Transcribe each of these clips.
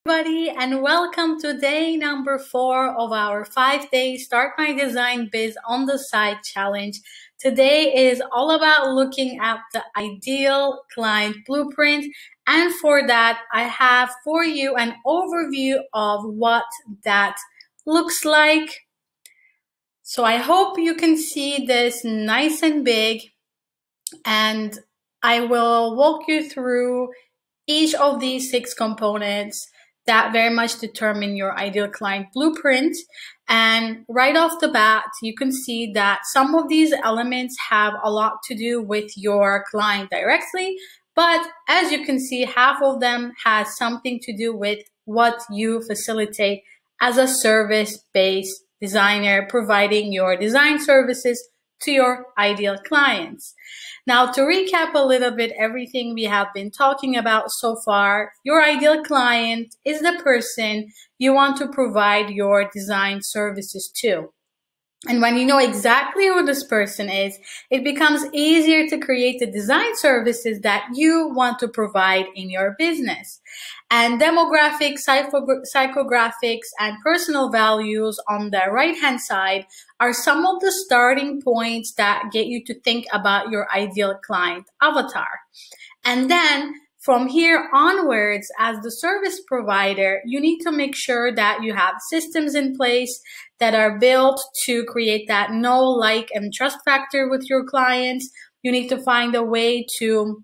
Everybody, and welcome to day number 4 of our 5-day Start My Design Biz on the Side challenge. Today is all about looking at the ideal client blueprint, and for that I have for you an overview of what that looks like. So I hope you can see this nice and big, and I will walk you through each of these 6 components that very much determine your ideal client blueprint. And right off the bat, you can see that some of these elements have a lot to do with your client directly, but as you can see, half of them has something to do with what you facilitate as a service-based designer, providing your design services to your ideal clients. Now, to recap a little bit everything we have been talking about so far, your ideal client is the person you want to provide your design services to. And when you know exactly who this person is, it becomes easier to create the design services that you want to provide in your business. And demographics, psychographics, and personal values on the right-hand side are some of the starting points that get you to think about your ideal client avatar. And then from here onwards, as the service provider, you need to make sure that you have systems in place that are built to create that know, like, and trust factor with your clients. You need to find a way to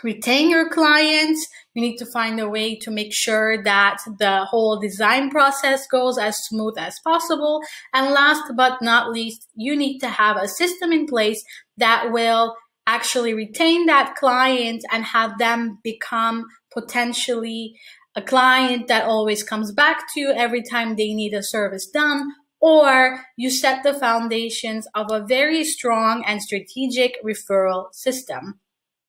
retain your clients. You need to find a way to make sure that the whole design process goes as smooth as possible. And last but not least, you need to have a system in place that will actually retain that client and have them become potentially a client that always comes back to you every time they need a service done, or you set the foundations of a very strong and strategic referral system.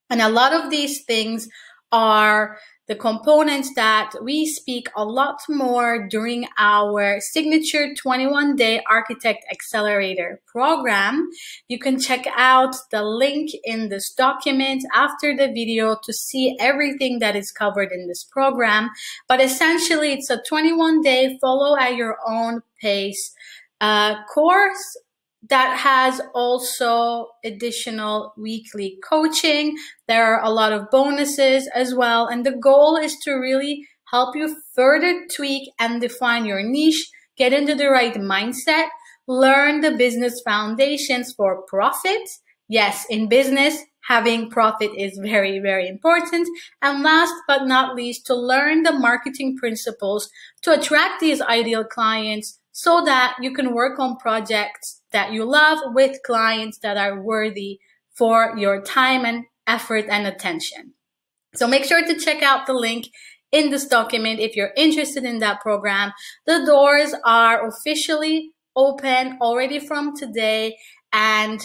And a lot of these things are the components that we speak a lot more during our signature 21-day Architect Accelerator program. You can check out the link in this document after the video to see everything that is covered in this program. But essentially, it's a 21-day follow at your own pace course that has also additional weekly coaching. There are a lot of bonuses as well. And the goal is to really help you further tweak and define your niche, get into the right mindset, learn the business foundations for profit. Yes, in business, having profit is very, very important. And last but not least, to learn the marketing principles to attract these ideal clients so that you can work on projects that you love with clients that are worthy for your time and effort and attention. So make sure to check out the link in this document if you're interested in that program. The doors are officially open already from today, and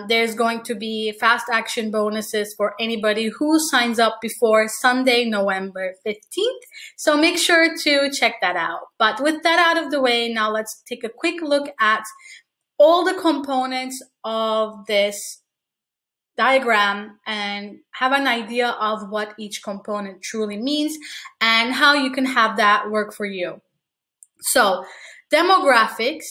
there's going to be fast action bonuses for anybody who signs up before Sunday, November 15th. So make sure to check that out. But with that out of the way, now let's take a quick look at all the components of this diagram and have an idea of what each component truly means and how you can have that work for you. So demographics,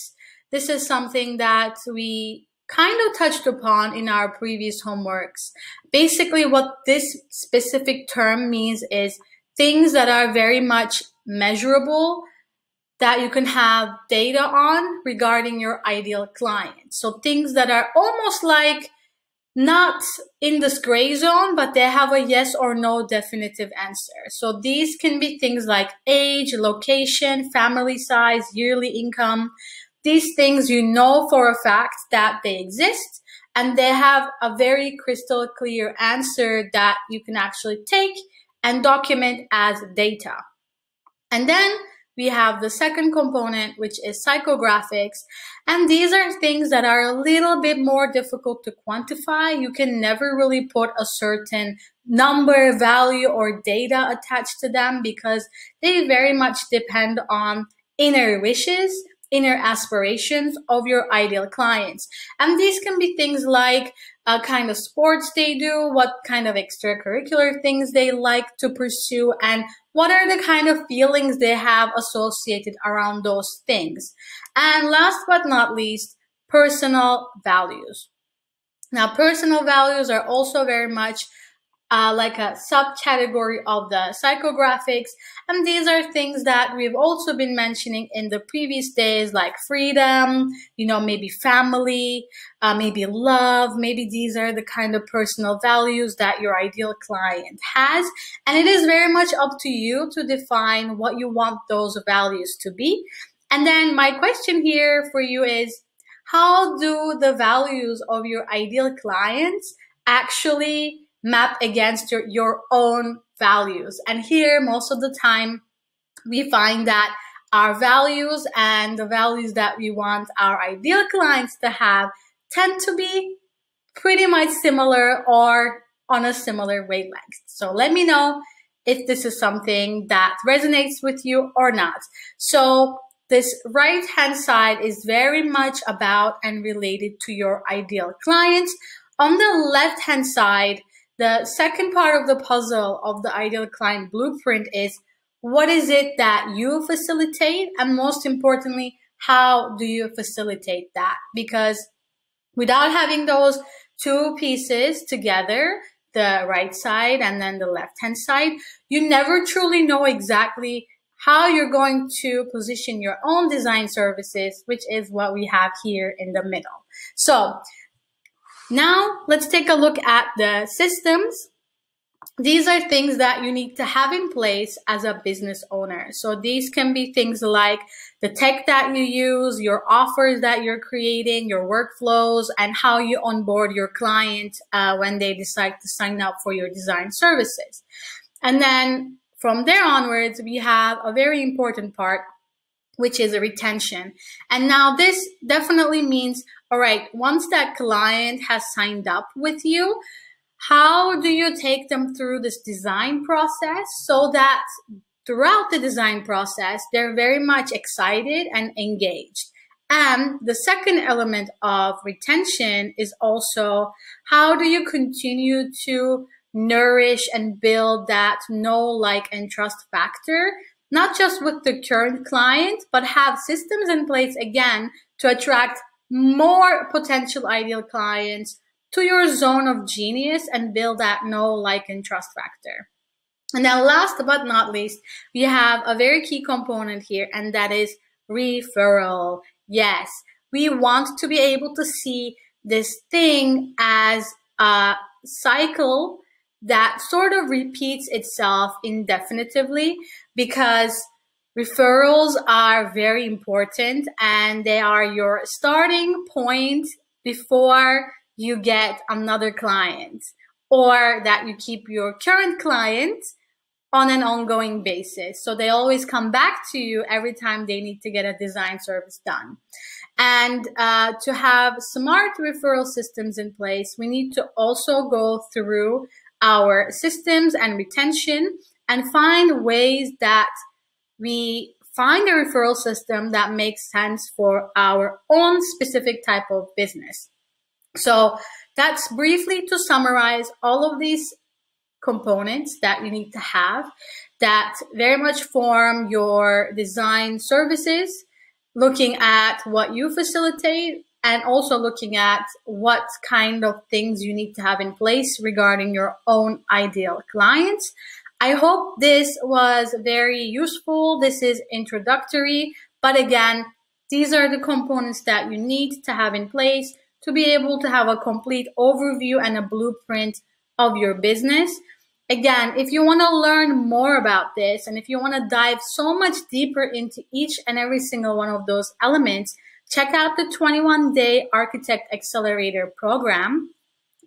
this is something that we kind of touched upon in our previous homeworks. Basically, what this specific term means is things that are very much measurable, that you can have data on regarding your ideal client. So things that are almost like not in this gray zone, but they have a yes or no definitive answer. So these can be things like age, location, family size, yearly income. These things you know for a fact that they exist, and they have a very crystal clear answer that you can actually take and document as data. And then we have the second component, which is psychographics. And these are things that are a little bit more difficult to quantify. You can never really put a certain number, value, or data attached to them because they very much depend on inner wishes inner aspirations of your ideal clients. And these can be things like kind of sports they do, what kind of extracurricular things they like to pursue, and what are the kind of feelings they have associated around those things. And last but not least, personal values. Now, personal values are also very much like a subcategory of the psychographics. And these are things that we've also been mentioning in the previous days, like freedom, maybe family, maybe love. Maybe these are the kind of personal values that your ideal client has. And it is very much up to you to define what you want those values to be. And then my question here for you is, how do the values of your ideal clients actually map against your own values? And here, most of the time, we find that our values and the values that we want our ideal clients to have tend to be pretty much similar or on a similar wavelength. So let me know if this is something that resonates with you or not. So this right-hand side is very much about and related to your ideal clients. On the left-hand side, the second part of the puzzle of the ideal client blueprint is, what is it that you facilitate? And most importantly, how do you facilitate that? Because without having those two pieces together, the right side and then the left-hand side, you never truly know exactly how you're going to position your own design services, which is what we have here in the middle. So now let's take a look at the systems. These are things that you need to have in place as a business owner. So these can be things like the tech that you use, your offers that you're creating, your workflows, and how you onboard your client when they decide to sign up for your design services. And then from there onwards, we have a very important part, which is a retention. And now this definitely means, all right, once that client has signed up with you, how do you take them through this design process so that throughout the design process, they're very much excited and engaged? And the second element of retention is also, how do you continue to nourish and build that know, like, and trust factor, not just with the current client, but have systems in place again to attract more potential ideal clients to your zone of genius and build that know, like, and trust factor. And then last but not least, we have a very key component here, and that is referral. Yes, we want to be able to see this thing as a cycle that sort of repeats itself indefinitely, because referrals are very important and they are your starting point before you get another client, or that you keep your current client on an ongoing basis. So they always come back to you every time they need to get a design service done. And to have smart referral systems in place, we need to also go through our systems and retention and find ways that we find a referral system that makes sense for our own specific type of business. So that's briefly to summarize all of these components that you need to have that very much form your design services, looking at what you facilitate, and also looking at what kind of things you need to have in place regarding your own ideal clients. I hope this was very useful. This is introductory, but again, these are the components that you need to have in place to be able to have a complete overview and a blueprint of your business. Again, if you want to learn more about this, and if you want to dive so much deeper into each and every single one of those elements, check out the 21-day Architect Accelerator program.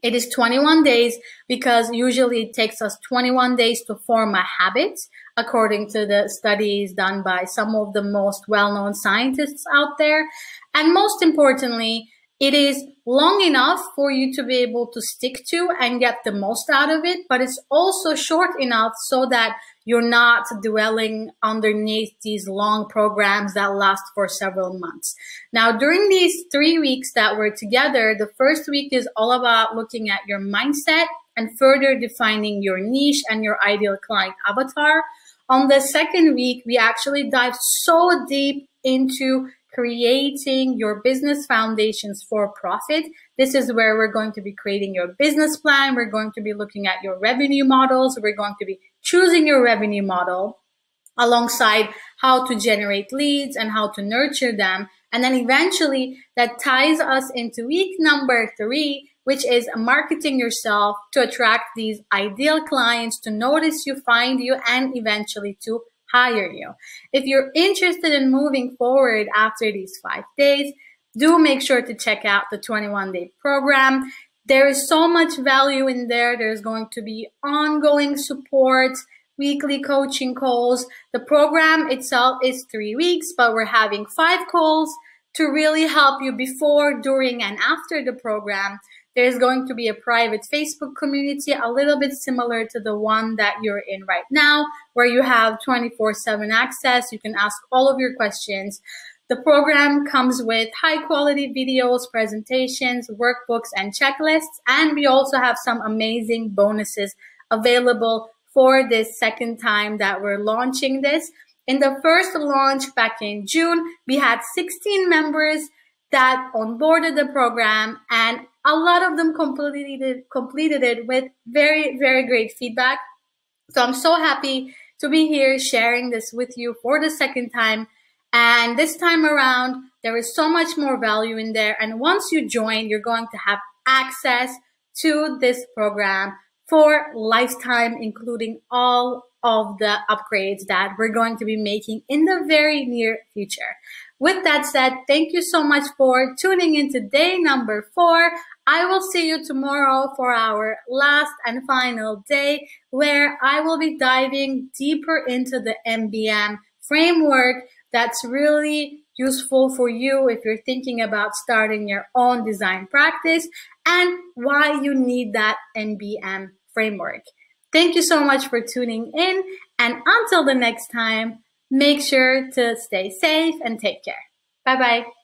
It is 21 days because usually it takes us 21 days to form a habit, according to the studies done by some of the most well-known scientists out there. And most importantly, it is long enough for you to be able to stick to and get the most out of it, but it's also short enough so that you're not dwelling underneath these long programs that last for several months. Now, during these 3 weeks that we're together, the first week is all about looking at your mindset and further defining your niche and your ideal client avatar. On the second week, we actually dive so deep into creating your business foundations for profit. This is where we're going to be creating your business plan. We're going to be looking at your revenue models. We're going to be choosing your revenue model alongside how to generate leads and how to nurture them. And then eventually that ties us into week number 3, which is marketing yourself to attract these ideal clients to notice you, find you, and eventually to hire you. If you're interested in moving forward after these 5 days, do make sure to check out the 21-day program. There is so much value in there. There's going to be ongoing support, weekly coaching calls. The program itself is 3 weeks, but we're having 5 calls to really help you before, during, and after the program. There's going to be a private Facebook community, a little bit similar to the one that you're in right now, where you have 24/7 access. You can ask all of your questions. The program comes with high quality videos, presentations, workbooks, and checklists. And we also have some amazing bonuses available for this second time that we're launching this. In the first launch back in June, we had 16 members that onboarded the program, and a lot of them completed it with very, very great feedback. So I'm so happy to be here sharing this with you for the second time. And this time around, there is so much more value in there. And once you join, you're going to have access to this program for lifetime, including all of the upgrades that we're going to be making in the very near future. With that said, thank you so much for tuning in to day number 4. I will see you tomorrow for our last and final day, where I will be diving deeper into the MBM framework that's really useful for you if you're thinking about starting your own design practice, and why you need that MBM framework. Thank you so much for tuning in, and until the next time, make sure to stay safe and take care. Bye-bye.